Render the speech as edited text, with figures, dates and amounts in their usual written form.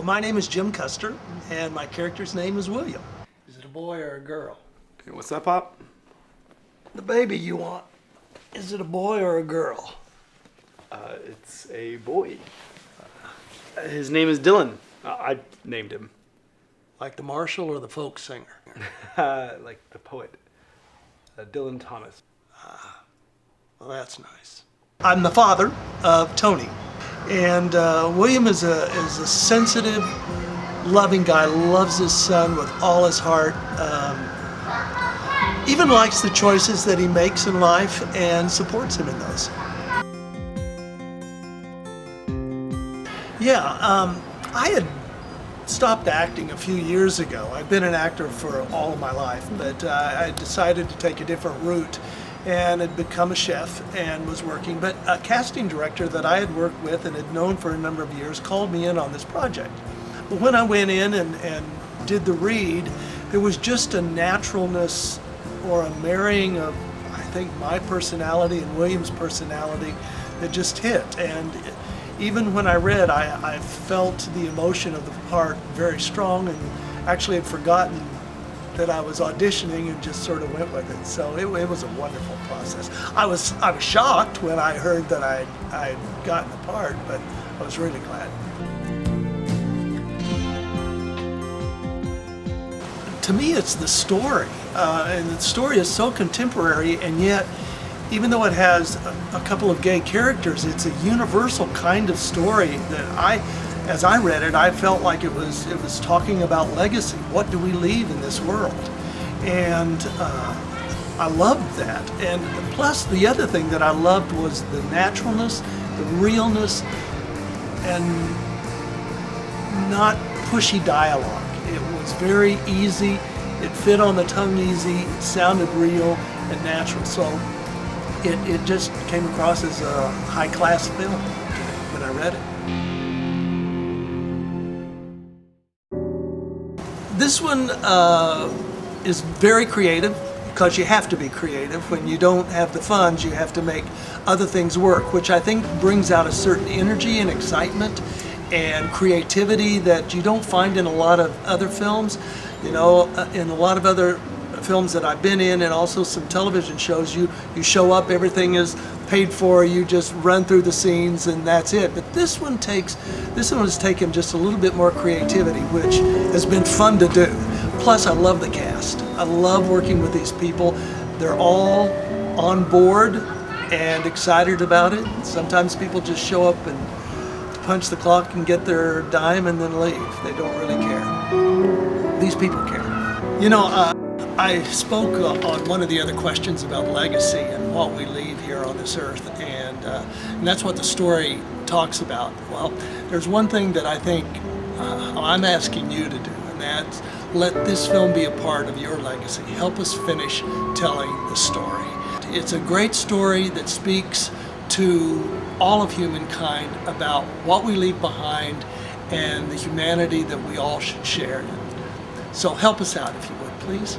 My name is Jim Custer, and my character's name is William. Is it a boy or a girl? Okay, what's that, Pop? The baby you want, is it a boy or a girl? It's a boy. His name is Dylan. I named him. Like the Marshall or the folk singer? Like the poet, Dylan Thomas. Well, that's nice. I'm the father of Tony, and William is a sensitive, loving guy, loves his son with all his heart, even likes the choices that he makes in life and supports him in those. Yeah, I had stopped acting a few years ago. I've been an actor for all of my life, but I decided to take a different route and had become a chef and was working. But a casting director that I had worked with and had known for a number of years called me in on this project. But when I went in and did the read, there was just a naturalness or a marrying of, I think, my personality and William's personality that just hit. And even when I read, I felt the emotion of the part very strong, and actually had forgotten that I was auditioning and just sort of went with it. So it was a wonderful process. I was shocked when I heard that I'd gotten the part, but I was really glad. To me, it's the story, and the story is so contemporary, and yet, even though it has a couple of gay characters, it's a universal kind of story that as I read it, I felt like it was talking about legacy. What do we leave in this world? And I loved that. And plus, the other thing that I loved was the naturalness, the realness, and not pushy dialogue. It was very easy. It fit on the tongue easy. It sounded real and natural. So it just came across as a high-class film when I read it. This one is very creative, because you have to be creative. When you don't have the funds, you have to make other things work, which I think brings out a certain energy and excitement and creativity that you don't find in a lot of other films. You know, in a lot of other films that I've been in, and also some television shows, you show up, everything is paid for, you just run through the scenes and that's it. But this one has taken just a little bit more creativity, which has been fun to do. Plus, I love the cast. I love working with these people. They're all on board and excited about it. Sometimes people just show up and punch the clock and get their dime and then leave. They don't really care. These people care. You know, I spoke on one of the other questions about legacy and what we leave here on this earth, and that's what the story talks about. Well, there's one thing that I think I'm asking you to do, and that's let this film be a part of your legacy. Help us finish telling the story. It's a great story that speaks to all of humankind about what we leave behind and the humanity that we all should share. So help us out, if you would, please.